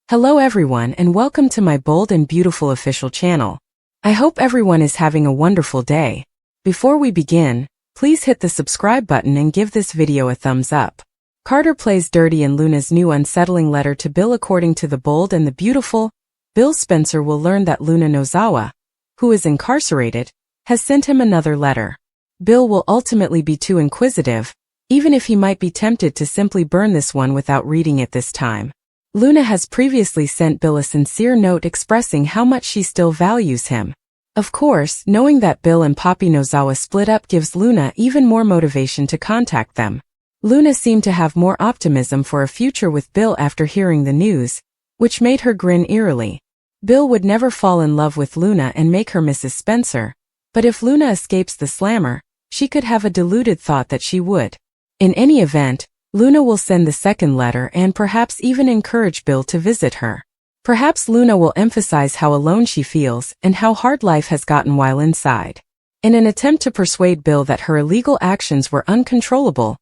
Hello everyone and welcome to my bold and beautiful official channel. I hope everyone is having a wonderful day. Before we begin, please hit the subscribe button and give this video a thumbs up. Carter plays dirty in Luna's new unsettling letter to Bill. According to the bold and the beautiful, Bill Spencer will learn that Luna Nozawa, who is incarcerated, has sent him another letter. Bill will ultimately be too inquisitive, even if he might be tempted to simply burn this one without reading it this time. Luna has previously sent Bill a sincere note expressing how much she still values him. Of course, knowing that Bill and Poppy Nozawa split up gives Luna even more motivation to contact them. Luna seemed to have more optimism for a future with Bill after hearing the news, which made her grin eerily. Bill would never fall in love with Luna and make her Mrs. Spencer, but if Luna escapes the slammer, she could have a deluded thought that she would. In any event, Luna will send the second letter and perhaps even encourage Bill to visit her. Perhaps Luna will emphasize how alone she feels and how hard life has gotten while inside. In an attempt to persuade Bill that her illegal actions were uncontrollable,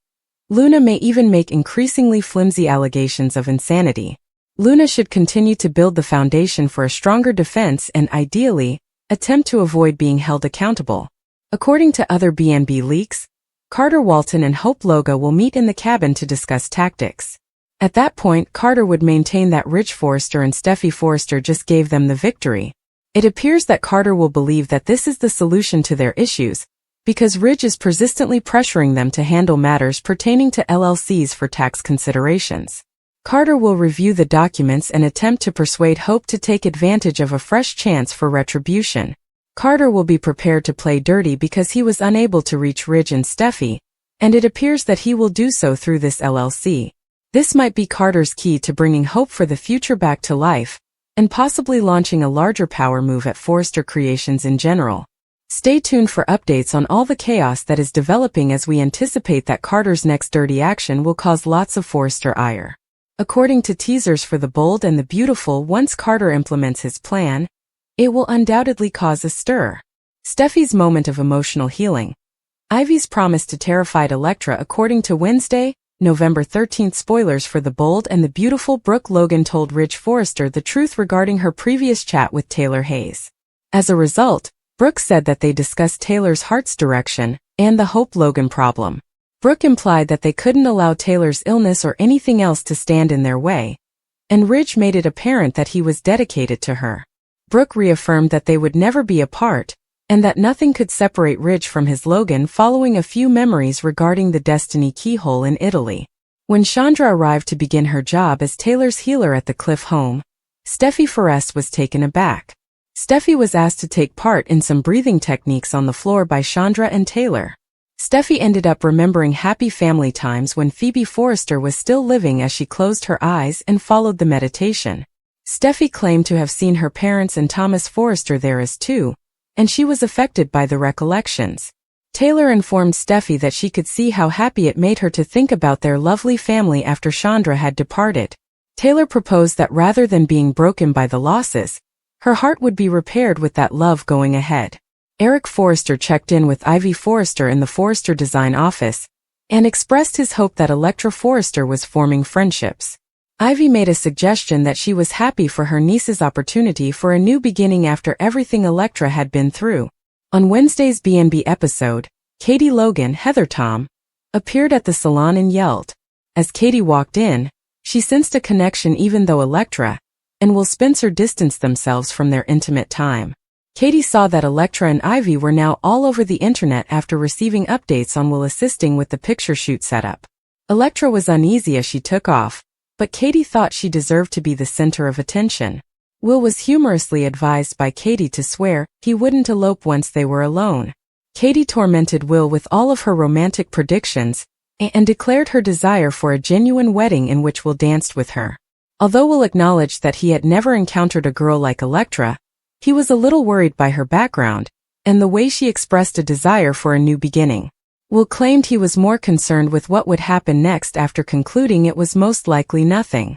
Luna may even make increasingly flimsy allegations of insanity. Luna should continue to build the foundation for a stronger defense and, ideally, attempt to avoid being held accountable. According to other BNB leaks, Carter Walton and Hope Loga will meet in the cabin to discuss tactics. At that point, Carter would maintain that Ridge Forrester and Steffi Forrester just gave them the victory. It appears that Carter will believe that this is the solution to their issues, because Ridge is persistently pressuring them to handle matters pertaining to LLCs for tax considerations. Carter will review the documents and attempt to persuade Hope to take advantage of a fresh chance for retribution. Carter will be prepared to play dirty because he was unable to reach Ridge and Steffi, and it appears that he will do so through this LLC. This might be Carter's key to bringing hope for the future back to life, and possibly launching a larger power move at Forrester Creations in general. Stay tuned for updates on all the chaos that is developing as we anticipate that Carter's next dirty action will cause lots of Forrester ire. According to teasers for the bold and the beautiful, once Carter implements his plan, it will undoubtedly cause a stir. Steffi's moment of emotional healing. Ivy's promise to terrified Elektra. According to Wednesday, November 13th, spoilers for the bold and the beautiful, Brooke Logan told Ridge Forrester the truth regarding her previous chat with Taylor Hayes. As a result, Brooke said that they discussed Taylor's heart's direction and the Hope Logan problem. Brooke implied that they couldn't allow Taylor's illness or anything else to stand in their way, and Ridge made it apparent that he was dedicated to her. Brooke reaffirmed that they would never be apart, and that nothing could separate Ridge from his Logan following a few memories regarding the Destiny keyhole in Italy. When Chandra arrived to begin her job as Taylor's healer at the Cliff home, Steffi Forrest was taken aback. Steffi was asked to take part in some breathing techniques on the floor by Chandra and Taylor. Steffi ended up remembering happy family times when Phoebe Forrester was still living as she closed her eyes and followed the meditation. Steffi claimed to have seen her parents and Thomas Forrester there as too, and she was affected by the recollections. Taylor informed Steffi that she could see how happy it made her to think about their lovely family after Chandra had departed. Taylor proposed that rather than being broken by the losses, her heart would be repaired with that love going ahead. Eric Forrester checked in with Ivy Forrester in the Forrester design office and expressed his hope that Elektra Forrester was forming friendships. Ivy made a suggestion that she was happy for her niece's opportunity for a new beginning after everything Elektra had been through. On Wednesday's BNB episode, Katie Logan, Heather Tom, appeared at the salon and yelled. As Katie walked in, she sensed a connection even though Elektra and Will Spencer distanced themselves from their intimate time. Katie saw that Elektra and Ivy were now all over the internet after receiving updates on Will assisting with the picture shoot setup. Elektra was uneasy as she took off, but Katie thought she deserved to be the center of attention. Will was humorously advised by Katie to swear he wouldn't elope once they were alone. Katie tormented Will with all of her romantic predictions and declared her desire for a genuine wedding in which Will danced with her. Although Will acknowledged that he had never encountered a girl like Elektra, he was a little worried by her background and the way she expressed a desire for a new beginning. Will claimed he was more concerned with what would happen next after concluding it was most likely nothing.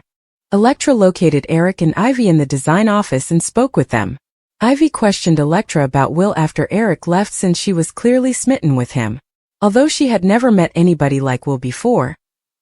Elektra located Eric and Ivy in the design office and spoke with them. Ivy questioned Elektra about Will after Eric left since she was clearly smitten with him. Although she had never met anybody like Will before,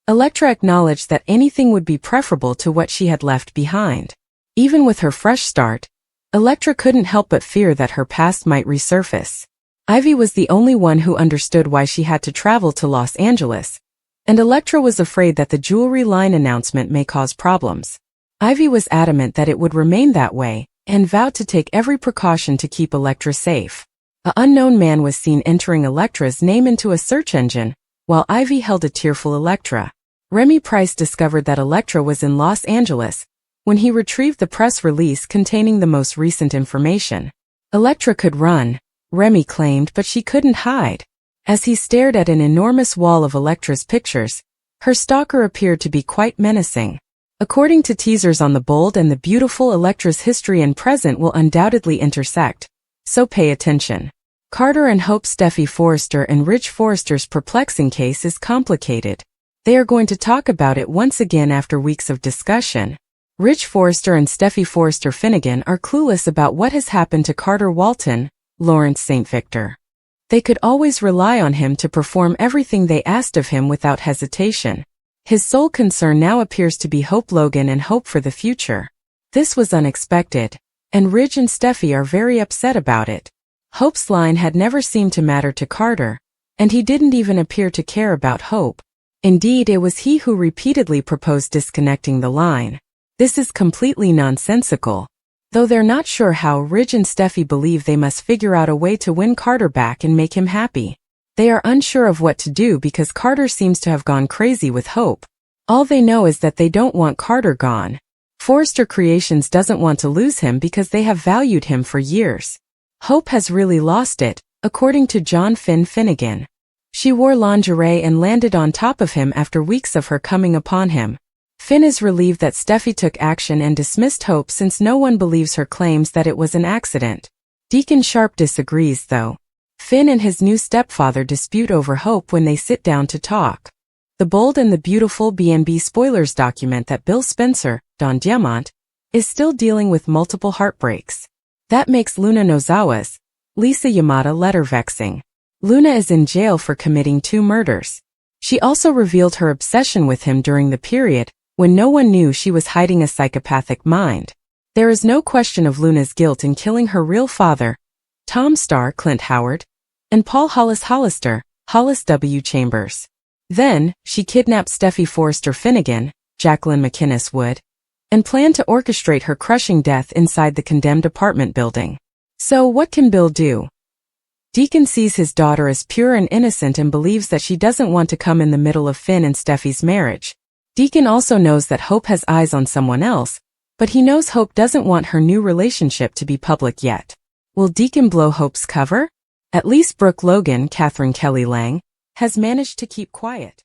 Elektra acknowledged that anything would be preferable to what she had left behind. Even with her fresh start, Elektra couldn't help but fear that her past might resurface. Ivy was the only one who understood why she had to travel to Los Angeles, and Elektra was afraid that the jewelry line announcement may cause problems. Ivy was adamant that it would remain that way, and vowed to take every precaution to keep Elektra safe. An unknown man was seen entering Elektra's name into a search engine, while Ivy held a tearful Elektra. Remy Price discovered that Elektra was in Los Angeles when he retrieved the press release containing the most recent information. Elektra could run, Remy claimed, but she couldn't hide. As he stared at an enormous wall of Elektra's pictures, her stalker appeared to be quite menacing. According to teasers on The Bold and the Beautiful, Elektra's history and present will undoubtedly intersect, so pay attention. Carter and Hope. Steffi Forrester and Rich Forrester's perplexing case is complicated. They are going to talk about it once again after weeks of discussion. Rich Forrester and Steffi Forrester Finnegan are clueless about what has happened to Carter Walton, Lawrence St. Victor. They could always rely on him to perform everything they asked of him without hesitation. His sole concern now appears to be Hope Logan and hope for the future. This was unexpected, and Ridge and Steffi are very upset about it. Hope's line had never seemed to matter to Carter, and he didn't even appear to care about Hope. Indeed, it was he who repeatedly proposed disconnecting the line. This is completely nonsensical. Though they're not sure how, Ridge and Steffi believe they must figure out a way to win Carter back and make him happy. They are unsure of what to do because Carter seems to have gone crazy with Hope. All they know is that they don't want Carter gone. Forrester Creations doesn't want to lose him because they have valued him for years. Hope has really lost it, according to John Finnegan. She wore lingerie and landed on top of him after weeks of her coming upon him. Finn is relieved that Steffi took action and dismissed Hope since no one believes her claims that it was an accident. Deacon Sharp disagrees though. Finn and his new stepfather dispute over Hope when they sit down to talk. The Bold and the Beautiful B&B spoilers document that Bill Spencer, Don Diamant, is still dealing with multiple heartbreaks. That makes Luna Nozawa's, Lisa Yamada, letter vexing. Luna is in jail for committing 2 murders. She also revealed her obsession with him during the period when no one knew she was hiding a psychopathic mind. There is no question of Luna's guilt in killing her real father, Tom Starr Clint Howard, and Paul Hollis Hollister, Hollis W. Chambers. Then, she kidnapped Steffi Forrester Finnegan, Jacqueline McInnes Wood, and planned to orchestrate her crushing death inside the condemned apartment building. So what can Bill do? Deacon sees his daughter as pure and innocent and believes that she doesn't want to come in the middle of Finn and Steffi's marriage. Deacon also knows that Hope has eyes on someone else, but he knows Hope doesn't want her new relationship to be public yet. Will Deacon blow Hope's cover? At least Brooke Logan, Catherine Kelly Lang, has managed to keep quiet.